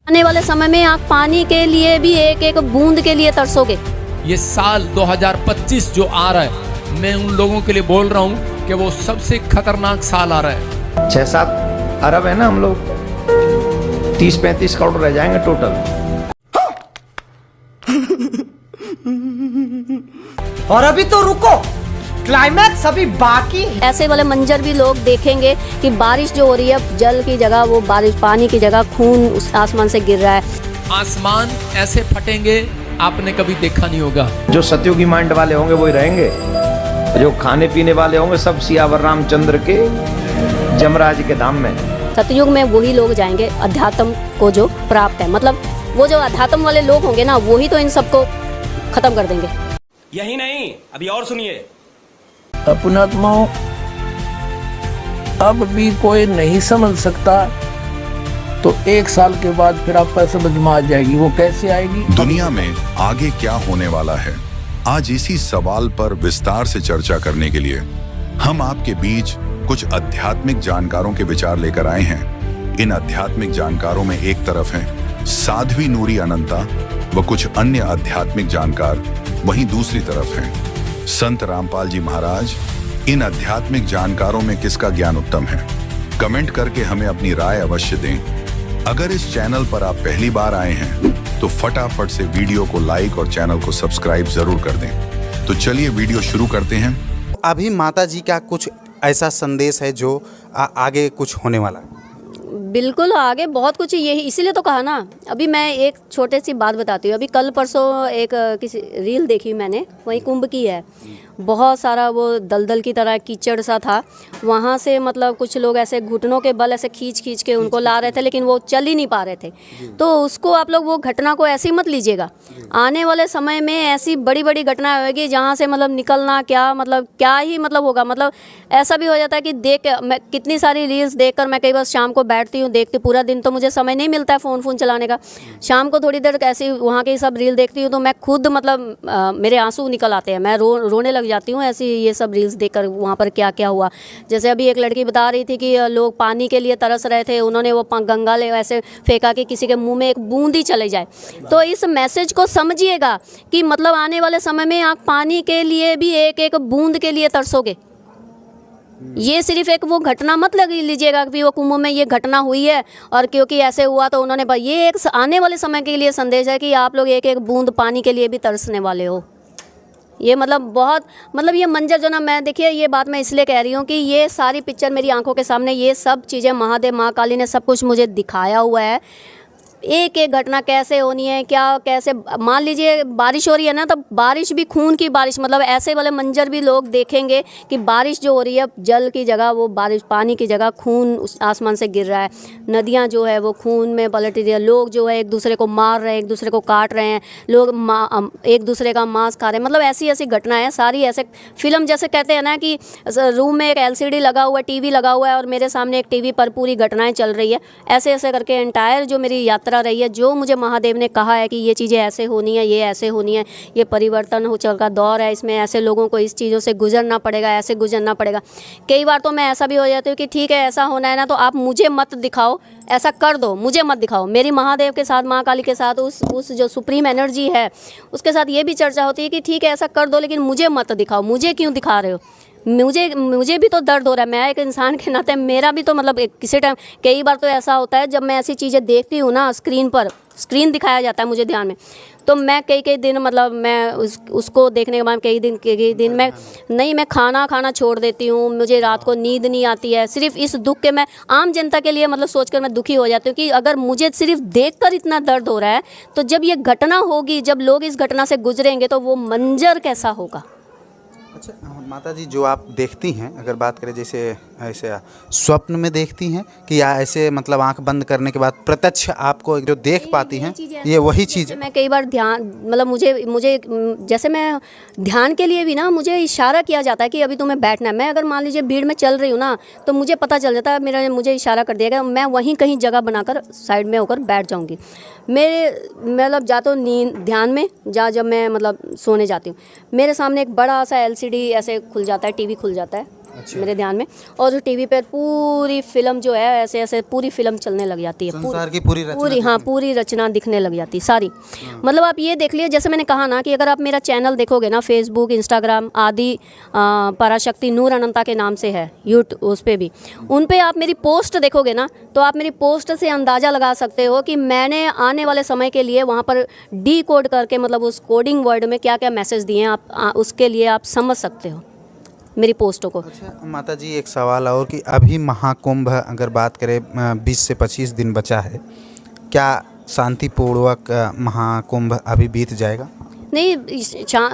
आने वाले समय में आप पानी के लिए भी एक एक बूंद के लिए तरसोगे। ये साल 2025 जो आ रहा है, मैं उन लोगों के लिए बोल रहा हूँ कि वो सबसे खतरनाक साल आ रहा है। 6-7 अरब है ना हम लोग, 30-35 करोड़ रह जाएंगे टोटल। और अभी तो रुको, क्लाइमैक्स अभी बाकी है। ऐसे वाले मंजर भी लोग देखेंगे कि बारिश जो हो रही है, जल की जगह वो बारिश, पानी की जगह खून उस आसमान से गिर रहा है। आसमान ऐसे फटेंगे आपने कभी देखा नहीं होगा। जो सतयुगी माइंड वाले होंगे वही रहेंगे, जो खाने पीने वाले होंगे सब सियावर रामचंद्र के जमराज के धाम में। सतयुग में वही लोग जाएंगे अध्यात्म को जो प्राप्त है, मतलब वो जो अध्यात्म वाले लोग होंगे ना, वही तो इन सबको खत्म कर देंगे। यही नहीं, अभी और सुनिए। अपनात्माओं, अब भी कोई नहीं समझ सकता तो 1 साल के बाद फिर आपको समझ में आ जाएगी। वो कैसे आएगी? दुनिया में आगे क्या होने वाला है, आज इसी सवाल पर विस्तार से चर्चा करने के लिए हम आपके बीच कुछ आध्यात्मिक जानकारों के विचार लेकर आए हैं। इन आध्यात्मिक जानकारों में एक तरफ हैं साध्वी नूरी अनंता व कुछ अन्य आध्यात्मिक जानकार, वहीं दूसरी तरफ हैं संत रामपाल जी महाराज। इन आध्यात्मिक जानकारों में किसका ज्ञान उत्तम है? कमेंट करके हमें अपनी राय अवश्य दें। अगर इस चैनल पर आप पहली बार आए हैं तो फटाफट से वीडियो को लाइक और चैनल को सब्सक्राइब जरूर कर दें। तो चलिए वीडियो शुरू करते हैं। अभी माता जी का कुछ ऐसा संदेश है जो आगे कुछ होने वाला है? बिल्कुल, आगे बहुत कुछ यही, इसीलिए तो कहा ना। अभी मैं एक छोटे सी बात बताती हूँ। अभी कल परसों एक किसी रील देखी मैंने, वहीं कुंभ की है। बहुत सारा वो दलदल की तरह कीचड़ सा था, वहाँ से मतलब कुछ लोग ऐसे घुटनों के बल ऐसे खींच खींच के उनको ला रहे थे, लेकिन वो चल ही नहीं पा रहे थे। तो उसको आप लोग वो घटना को ऐसे ही मत लीजिएगा। आने वाले समय में ऐसी बड़ी बड़ी घटना होगी जहाँ से मतलब निकलना क्या, मतलब क्या ही मतलब होगा। मतलब ऐसा भी हो जाता है कि देख मैं कितनी सारी रील्स देखकर मैं कई बार शाम को बैठती हूँ, देखती, पूरा दिन तो मुझे समय नहीं मिलता है फ़ोन चलाने का। शाम को थोड़ी देर ऐसी वहाँ की सब रील देखती हूँ तो मैं खुद मतलब मेरे आंसू निकल आते हैं, मैं रोने लग जाती हूँ ऐसी ये सब रील्स देखकर। वहाँ पर क्या क्या हुआ, जैसे अभी एक लड़की बता रही थी कि लोग पानी के लिए तरस रहे थे, उन्होंने वो गंगा ले ऐसे फेंका कि किसी के मुंह में एक बूंद ही चले जाए। तो इस मैसेज को समझिएगा कि मतलब आने वाले समय में आप पानी के लिए भी एक एक बूंद के लिए तरसोगे। ये सिर्फ एक वो घटना मत लग लीजिएगा कि वो कुंभ में ये घटना हुई है और क्योंकि ऐसे हुआ तो उन्होंने, ये एक आने वाले समय के लिए संदेश है कि आप लोग एक एक बूंद पानी के लिए भी तरसने वाले हो। ये मतलब बहुत, मतलब ये मंजर जो ना, मैं देखिए ये बात मैं इसलिए कह रही हूँ कि ये सारी पिक्चर मेरी आंखों के सामने, ये सब चीज़ें महादेव महाकाली ने सब कुछ मुझे दिखाया हुआ है। एक एक घटना कैसे होनी है, क्या कैसे, मान लीजिए बारिश हो रही है ना, तो बारिश भी खून की बारिश, मतलब ऐसे वाले मंजर भी लोग देखेंगे कि बारिश जो हो रही है, जल की जगह वो बारिश, पानी की जगह खून उस आसमान से गिर रहा है। नदियाँ जो है वो खून में पलट रही है। लोग जो है एक दूसरे को मार रहे हैं, एक दूसरे को काट रहे हैं, लोग एक दूसरे का मांस खा रहे हैं। मतलब ऐसी ऐसी घटनाएँ सारी, ऐसे फिल्म जैसे कहते हैं ना कि रूम में एक LCD लगा हुआ है, TV लगा हुआ है और मेरे सामने एक TV पर पूरी घटनाएँ चल रही है। ऐसे ऐसे करके एंटायर जो मेरी यात्रा रही है, जो मुझे महादेव ने कहा है कि ये चीज़ें ऐसे होनी है, ये ऐसे होनी है, ये परिवर्तन हो चल का दौर है, इसमें ऐसे लोगों को इस चीज़ों से गुजरना पड़ेगा, ऐसे गुजरना पड़ेगा। कई बार तो मैं ऐसा भी हो जाती हूँ कि ठीक है ऐसा होना है ना, तो आप मुझे मत दिखाओ, ऐसा कर दो, मुझे मत दिखाओ। मेरी महादेव के साथ, महाकाली के साथ, उस जो सुप्रीम एनर्जी है उसके साथ ये भी चर्चा होती है कि ठीक है ऐसा कर दो, लेकिन मुझे मत दिखाओ। मुझे क्यों दिखा रहे हो? मुझे भी तो दर्द हो रहा है। मैं एक इंसान के नाते मेरा भी तो मतलब किसी टाइम, कई बार तो ऐसा होता है जब मैं ऐसी चीज़ें देखती हूँ ना, स्क्रीन दिखाया जाता है मुझे ध्यान में, तो मैं कई दिन मतलब मैं उसको देखने के बाद कई दिन मैं खाना छोड़ देती हूँ। मुझे रात को नींद नहीं आती है, सिर्फ इस दुख के, मैं आम जनता के लिए मतलब सोचकर मैं दुखी हो जाती हूँ कि अगर मुझे सिर्फ देखकर इतना दर्द हो रहा है तो जब ये घटना होगी, जब लोग इस घटना से गुजरेंगे तो वो मंजर कैसा होगा। अच्छा माता जी, जो आप देखती हैं, अगर बात करें जैसे ऐसे स्वप्न में देखती हैं कि या ऐसे मतलब आंख बंद करने के बाद प्रत्यक्ष आपको जो देख पाती हैं, ये वही चीज़ है? मैं कई बार ध्यान, मतलब मुझे जैसे मैं ध्यान के लिए भी ना, मुझे इशारा किया जाता है कि अभी तुम्हें बैठना है। मैं अगर मान लीजिए भीड़ में चल रही हूँ ना, तो मुझे पता चल जाता है, मुझे इशारा कर दिया गया, मैं वहीं कहीं जगह बनाकर साइड में होकर बैठ जाऊँगी। मेरे मतलब जा तो नींद ध्यान में जब मैं मतलब सोने जाती हूँ, मेरे सामने एक बड़ा सा LCD ऐसे खुल जाता है, TV खुल जाता है, मेरे ध्यान में। और जो टीवी पे पूरी फिल्म जो है ऐसे ऐसे पूरी फिल्म चलने लग जाती है, संसार की पूरी रचना पूरी, हाँ, पूरी रचना दिखने लग जाती है सारी। मतलब आप ये देख लिए, जैसे मैंने कहा ना कि अगर आप मेरा चैनल देखोगे ना, फेसबुक, इंस्टाग्राम आदि, पराशक्ति नूर अनंता के नाम से है, यूट्यूब, उस पर भी, उन पे आप मेरी पोस्ट देखोगे ना, तो आप मेरी पोस्ट से अंदाज़ा लगा सकते हो कि मैंने आने वाले समय के लिए वहाँ पर डी कोड करके, मतलब उस कोडिंग वर्ड में क्या क्या मैसेज दिए हैं, आप उसके लिए आप समझ सकते हो मेरी पोस्टों को। अच्छा माता जी, एक सवाल और कि अभी महाकुंभ अगर बात करें 20 से 25 दिन बचा है, क्या शांतिपूर्वक महाकुंभ अभी बीत जाएगा? नहीं,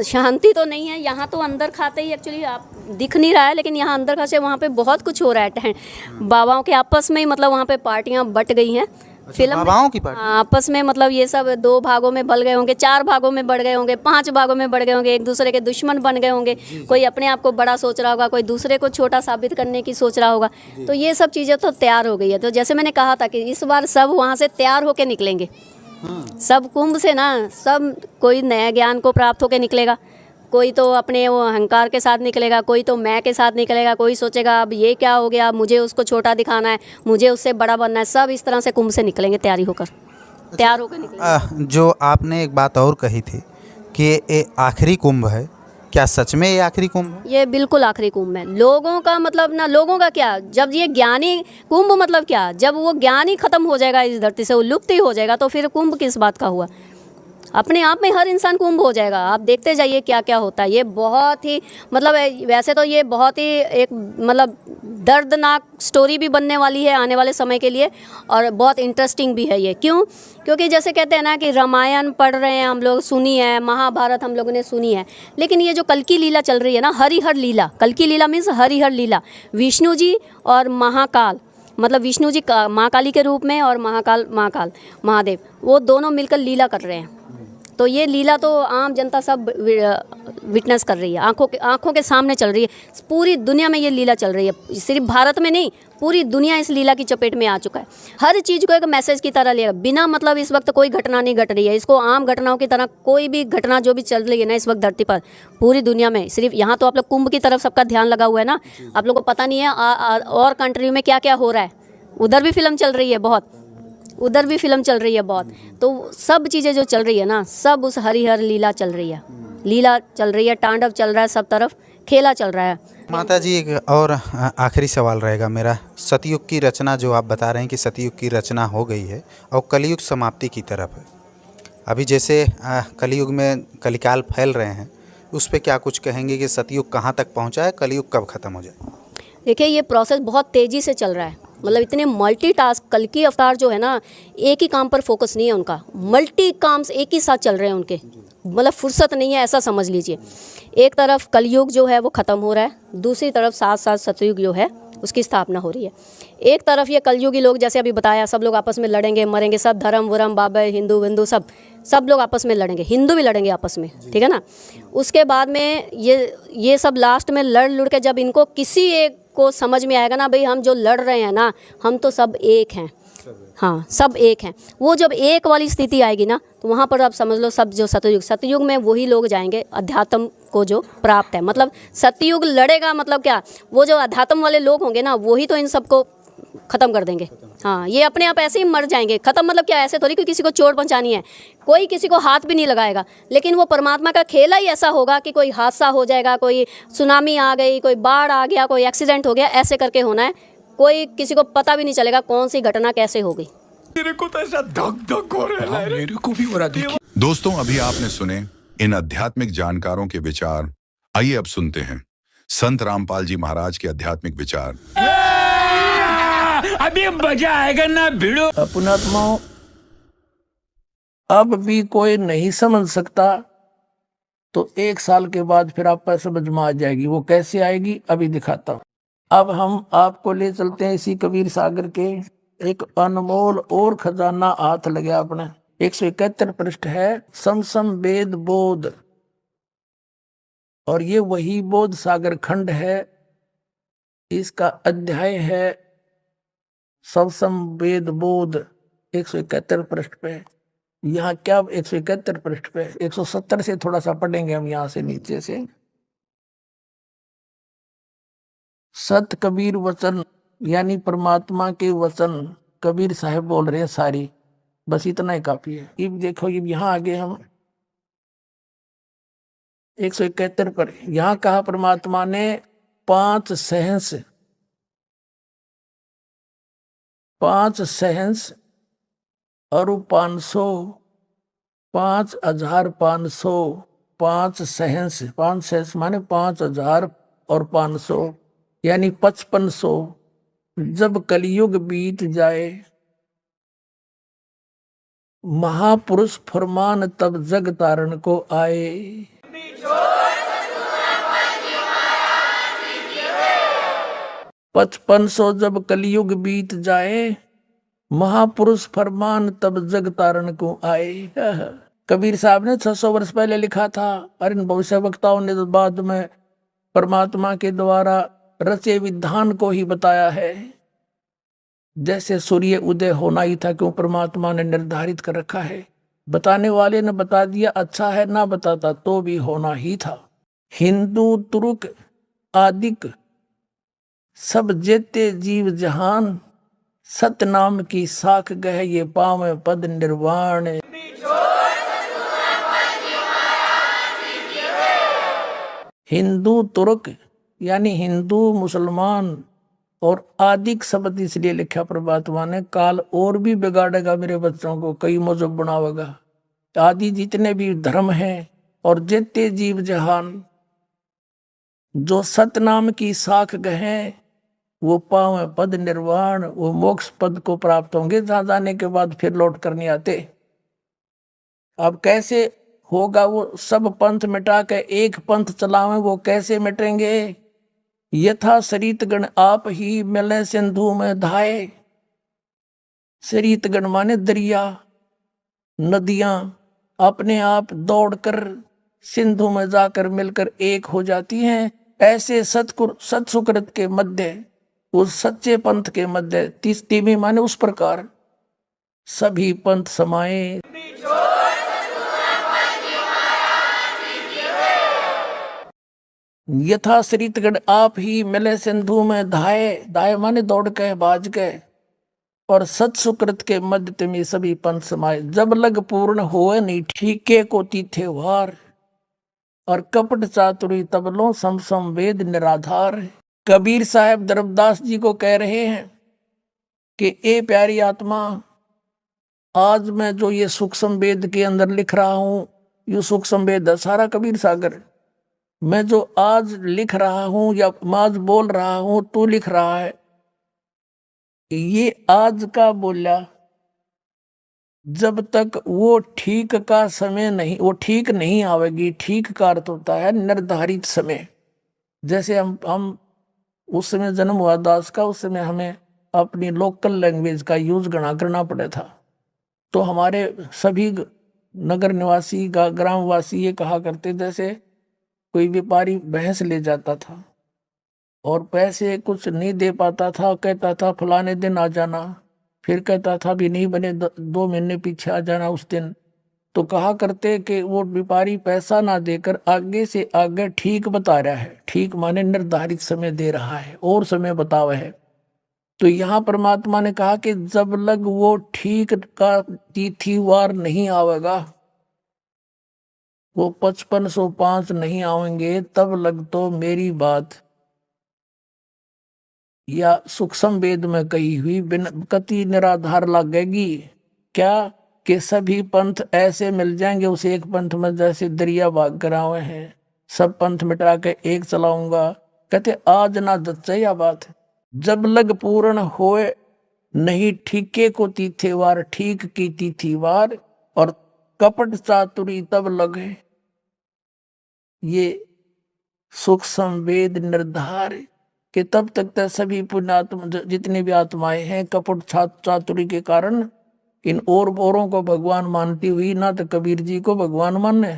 शांति तो नहीं है यहाँ तो। अंदर खाते ही एक्चुअली आप दिख नहीं रहा है, लेकिन यहाँ अंदर खाते वहाँ पे बहुत कुछ हो रहा है बाबाओं के आपस में ही, मतलब वहाँ पे पार्टियाँ बट गई हैं। फिल्म बाबाओं की पार्टी आपस में, मतलब ये सब 2 भागों में बल गए होंगे, 4 भागों में बढ़ गए होंगे, 5 भागों में बढ़ गए होंगे, एक दूसरे के दुश्मन बन गए होंगे। कोई अपने आप को बड़ा सोच रहा होगा, कोई दूसरे को छोटा साबित करने की सोच रहा होगा। तो ये सब चीज़ें तो तैयार हो गई है। तो जैसे मैंने कहा था कि इस बार सब वहाँ से तैयार होके निकलेंगे, सब कुंभ से ना, सब कोई नया ज्ञान को प्राप्त होके निकलेगा, कोई तो अपने वो अहंकार के साथ निकलेगा, कोई तो मैं के साथ निकलेगा, कोई सोचेगा अब ये क्या हो गया, अब मुझे उसको छोटा दिखाना है, मुझे उससे बड़ा बनना है। सब इस तरह से कुंभ से निकलेंगे, तैयार होकर निकलेंगे। जो आपने एक बात और कही थी कि ये आखिरी कुंभ है, क्या सच में ये आखिरी कुंभ है? ये बिल्कुल आखिरी कुंभ है। लोगों का मतलब ना, लोगों का क्या, जब ये ज्ञानी कुंभ, मतलब क्या, जब वो ज्ञान ही खत्म हो जाएगा इस धरती से, वो लुप्त ही हो जाएगा, तो फिर कुंभ किस बात का हुआ? अपने आप में हर इंसान कुंभ हो जाएगा। आप देखते जाइए क्या क्या होता है। ये बहुत ही, मतलब वैसे तो ये बहुत ही एक, मतलब दर्दनाक स्टोरी भी बनने वाली है आने वाले समय के लिए, और बहुत इंटरेस्टिंग भी है ये। क्यों? क्योंकि जैसे कहते हैं ना कि रामायण पढ़ रहे हैं हम लोग, सुनी है, महाभारत हम लोगों ने सुनी है, लेकिन ये जो कल की लीला चल रही है ना, हरिहर लीला, कल की लीला मीन्स हरिहर लीला, विष्णु जी और महाकाल, मतलब विष्णु जी माँ काली के रूप में और महाकाल महादेव, वो दोनों मिलकर लीला कर रहे हैं। तो ये लीला तो आम जनता सब विटनेस कर रही है, आंखों के सामने चल रही है। पूरी दुनिया में ये लीला चल रही है, सिर्फ भारत में नहीं, पूरी दुनिया इस लीला की चपेट में आ चुका है। हर चीज़ को एक मैसेज की तरह लिया, बिना मतलब इस वक्त कोई घटना नहीं घट रही है, इसको आम घटनाओं की तरह कोई भी घटना जो भी चल रही है ना इस वक्त धरती पर, पूरी दुनिया में, सिर्फ यहाँ तो आप लोग कुंभ की तरफ सबका ध्यान लगा हुआ है ना, आप लोगों को पता नहीं है और कंट्री में क्या क्या हो रहा है। उधर भी फिल्म चल रही है बहुत, उधर भी फिल्म चल रही है बहुत। तो सब चीज़ें जो चल रही है ना, सब उस हरिहर लीला चल रही है, लीला चल रही है, तांडव चल रहा है, सब तरफ खेला चल रहा है। माता जी, एक और आखिरी सवाल रहेगा मेरा। सतयुग की रचना जो आप बता रहे हैं कि सतयुग की रचना हो गई है और कलयुग समाप्ति की तरफ है, अभी जैसे कलयुग में कलिकाल फैल रहे हैं, उस पर क्या कुछ कहेंगे कि सतयुग कहाँ तक पहुँचा है, कलयुग कब ख़त्म हो जाए? देखिए, ये प्रोसेस बहुत तेज़ी से चल रहा है। मतलब इतने मल्टीटास्क, कल की अवतार जो है ना, एक ही काम पर फोकस नहीं है उनका, मल्टी काम्स एक ही साथ चल रहे हैं उनके, मतलब फुर्सत नहीं है, ऐसा समझ लीजिए। एक तरफ कलयुग जो है वो ख़त्म हो रहा है, दूसरी तरफ साथ साथ सतयुग जो है उसकी स्थापना हो रही है। एक तरफ ये कलयुगी लोग, जैसे अभी बताया, सब लोग आपस में लड़ेंगे मरेंगे, सब धर्म वरम बाबा हिंदू सब लोग आपस में लड़ेंगे, हिंदू भी लड़ेंगे आपस में, ठीक है ना। उसके बाद में ये सब लास्ट में लड़ के जब इनको किसी एक को समझ में आएगा ना, भाई हम जो लड़ रहे हैं ना, हम तो सब एक हैं, हाँ सब एक हैं, वो जब एक वाली स्थिति आएगी ना, तो वहाँ पर आप समझ लो सब जो सतयुग में वही लोग जाएंगे अध्यात्म को जो प्राप्त है। मतलब सतयुग लड़ेगा, मतलब क्या, वो जो अध्यात्म वाले लोग होंगे ना, वही तो इन सबको ख़त्म कर देंगे। हाँ, ये अपने आप ऐसे ही मर जाएंगे। ख़त्म मतलब क्या, ऐसे थोड़ी कि किसी को चोट पहुंचानी है, कोई किसी को हाथ भी नहीं लगाएगा, लेकिन वो परमात्मा का खेला ही ऐसा होगा कि कोई हादसा हो जाएगा, कोई सुनामी आ गई, कोई बाढ़ आ गया, कोई एक्सीडेंट हो गया, ऐसे करके होना है। कोई किसी को पता भी नहीं चलेगा कौन सी घटना कैसे हो गई। मेरे को तो ऐसा धक हो रहा है, मेरे को भी हो रहा। दोस्तों, अभी आपने सुने इन आध्यात्मिक जानकारों के विचार। आइए अब सुनते हैं संत रामपाल जी महाराज के आध्यात्मिक विचार। अभी मजा आएगा ना भिड़ो। अपनात्माओं, अब भी कोई नहीं समझ सकता, तो 1 साल के बाद फिर आप पर समझ में आ जाएगी। वो कैसे आएगी अभी दिखाता हूँ। अब हम आपको ले चलते हैं इसी कबीर सागर के एक अनमोल और खजाना हाथ लगे अपने। 171 पृष्ठ है, समसम वेद बोध, और ये वही बोध सागर खंड है। इसका अध्याय है समसम वेद बोध, 171 पृष्ठ पे। यहाँ क्या 171 पृष्ठ पे, 170 से थोड़ा सा पढ़ेंगे हम यहाँ से नीचे से। सत कबीर वचन यानी परमात्मा के वचन कबीर साहब बोल रहे हैं सारी, बस इतना ही काफी है। अब देखो अब यहाँ आगे हम 171 पर यहाँ कहा परमात्मा ने 5 सहस्र और 500 5,500 5 सहस्र 5 सहस्र माने 5,000 और 500 यानी 5500 जब कलयुग बीत जाए महापुरुष फरमान तब जग तारण को आए। 5500 जब कलयुग बीत जाए महापुरुष फरमान तब जग तारण को आए। कबीर साहब ने 600 वर्ष पहले लिखा था और इन भविष्य वक्ताओं ने तो बाद में परमात्मा के द्वारा रचे विधान को ही बताया है। जैसे सूर्य उदय होना ही था, क्यों परमात्मा ने निर्धारित कर रखा है। बताने वाले ने बता दिया, अच्छा है, ना बताता तो भी होना ही था। हिंदू तुर्क आदिक सब जेते जीव जहान सतनाम की साख गह ये पावे पद निर्वाण। हिंदू तुर्क यानी हिंदू मुसलमान और आदिक शब्द इसलिए लिखा परमात्मा ने, काल और भी बिगाड़ेगा मेरे बच्चों को, कई मजहब बनावेगा। आदि जितने भी धर्म हैं और जेते जीव जहान जो सतनाम की साख गहे वो पावे पद निर्वाण, वो मोक्ष पद को प्राप्त होंगे जहां जाने के बाद फिर लौट कर नहीं आते। अब कैसे होगा वो सब पंथ मिटा के एक पंथ चलावे, वो कैसे मिटेंगे। यथा सरितगण आप ही मिले सिंधु में धाये। सरितगण माने दरिया नदियां अपने आप दौड़कर सिंधु में जाकर मिलकर एक हो जाती हैं। ऐसे सत्सुकृत के मध्य उस सच्चे पंथ के मध्य तिमी माने उस प्रकार सभी पंथ समाये। यथा सरितगण आप ही मिले सिंधु में धाये। धाये माने दौड़ के बाज गए। और सत्सुकृत के मध्य तिमी सभी पंथ समाये। जब लग पूर्ण होए नहीं ठीके को तीथे वार। और कपट चातुरी तबलों समसम वेद निराधार। कबीर साहब धर्मदास जी को कह रहे हैं कि ए प्यारी आत्मा, आज मैं जो ये सूक्ष्म वेद के अंदर लिख रहा हूं, ये सूक्ष्म वेद है सारा कबीर सागर। मैं जो आज लिख रहा हूं या आज बोल रहा हूं, तू लिख रहा है, ये आज का बोला। जब तक वो ठीक का समय नहीं, वो ठीक नहीं आवेगी। ठीक का अर्थ होता है निर्धारित समय। जैसे हम उस समय जन्म हुआ दास का, उस समय हमें अपनी लोकल लैंग्वेज का यूज करना पड़ा था। तो हमारे सभी नगर निवासी ग्रामवासी ये कहा करते, जैसे कोई व्यापारी भैंस ले जाता था और पैसे कुछ नहीं दे पाता था, कहता था फलाने दिन आ जाना, फिर कहता था भी नहीं बने 2 महीने पीछे आ जाना उस दिन। तो कहा करते कि वो व्यापारी पैसा ना देकर आगे से आगे ठीक बता रहा है। ठीक माने निर्धारित समय दे रहा है और समय बतावा है। तो यहाँ परमात्मा ने कहा कि जब लग वो ठीक का तिथिवार नहीं आवेगा, वो 5505 नहीं आवेंगे, तब लग तो मेरी बात या सूक्ष्म वेद में कही हुई बिन कति निराधार लगेगी। क्या कि सभी पंथ ऐसे मिल जाएंगे उस एक पंथ में, जैसे दरिया भाग करावे हैं। सब पंथ मिटा के एक चलाऊंगा। कहते आज ना जच्चा या बात। जब लग पूर्ण होए नहीं ठीके को तीथेवार, ठीक की तिथिवार। और कपट चातुरी तब लगे, ये सूक्ष्म वेद निर्धार कि तब तक तो सभी पुण्यात्मा जितनी भी आत्माएं हैं कपट चातुरी के कारण इन औरों को भगवान मानती हुई ना तो कबीर जी को भगवान माने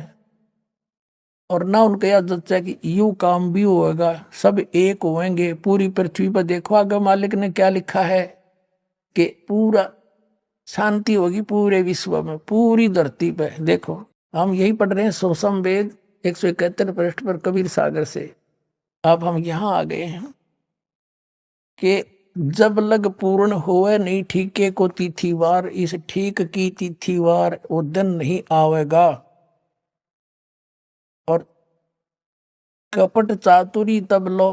और ना उनका यह जच्चा कि यूं काम भी होगा, सब एक होंगे। पूरी पृथ्वी पर देखो आगे मालिक ने क्या लिखा है कि पूरा शांति होगी पूरे विश्व में, पूरी धरती पे। देखो हम यही पढ़ रहे हैं सूक्ष्म वेद 171 पृष्ठ पर कबीर सागर से। अब हम यहाँ आ गए हैं कि जब लग पूर्ण होए नहीं ठीके को तिथिवार, इस ठीक की तिथिवार वो दिन नहीं आवेगा। और कपट चातुरी तब लो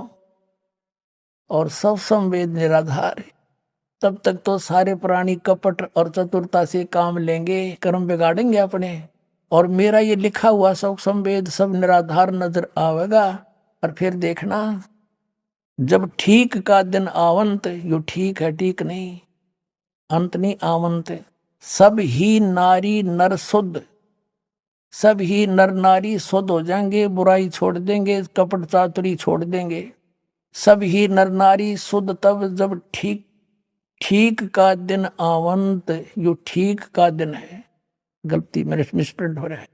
और सब संवेद निराधार है। तब तक तो सारे प्राणी कपट और चतुरता से काम लेंगे, कर्म बिगाड़ेंगे अपने, और मेरा ये लिखा हुआ सब संवेद सब निराधार नजर आवेगा। और फिर देखना जब ठीक का दिन आवंत, यो ठीक है ठीक नहीं, अंत नहीं आवंत, सब ही नारी नर शुद्ध, सब ही नर नारी शुद्ध हो जाएंगे, बुराई छोड़ देंगे, कपट चातुरी छोड़ देंगे। सब ही नर नारी शुद्ध तब जब ठीक ठीक का दिन आवंत, यो ठीक का दिन है, गलती मेरे मिसप्रिंट हो रहा है।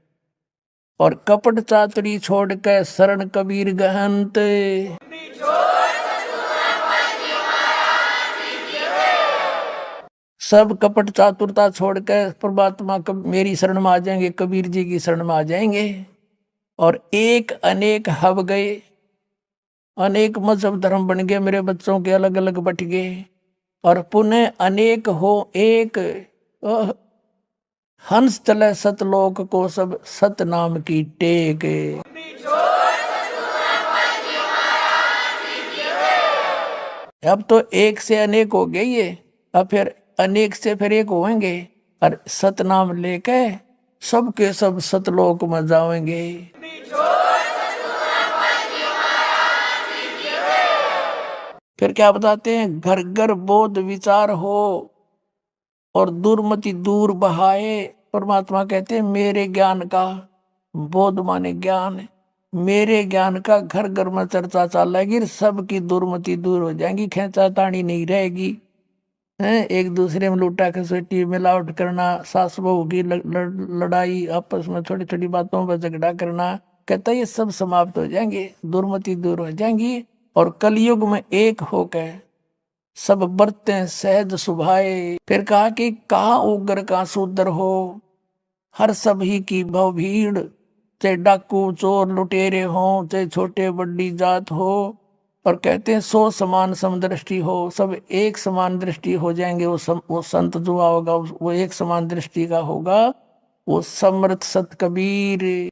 और कपट चातुरी छोड़ के शरण कबीर गहंत, सब कपट चातुरता छोड़ के परमात्मा मेरी शरण में आ जाएंगे, कबीर जी की शरण में आ जाएंगे। और एक अनेक हब गए, अनेक मजहब धर्म बन गए, मेरे बच्चों के अलग अलग बट गए। और पुनः अनेक हो एक, हंस चले सतलोक को सब सत नाम की टेक। अब तो एक से अनेक हो गई है, अब फिर अनेक से फिर एक होंगे, और सतनाम लेके सबके सब सतलोक में जाएंगे। फिर क्या बताते हैं, घर घर बोध विचार हो और दुर्मति दूर बहाए। परमात्मा कहते हैं मेरे ज्ञान का, बोध माने ज्ञान, मेरे ज्ञान का घर घर में चर्चा चलेगी, सबकी दुर्मति दूर हो जाएगी, खेचा तानी नहीं रहेगी, एक दूसरे में लूटा खसोटी मिलावट करना, सास बहू की लड़ाई, आपस में छोटी छोटी बातों पर झगड़ा करना, कहता ये सब समाप्त हो जाएंगे, दुर्मति दूर हो जाएंगी। और कलयुग में एक होकर सब बरतें सहज सुभाए। फिर कहा कि कहाँ उग्र का शूद्र हो, हर सभी की भव भीड़, चाहे डाकू चोर लुटेरे हो, चाहे छोटे बड़ी जात हो। और कहते हैं सो समान समदृष्टि हो, सब एक समान दृष्टि हो जाएंगे। वो संत जो होगा वो एक समान दृष्टि का होगा, वो समर्थ सत कबीर।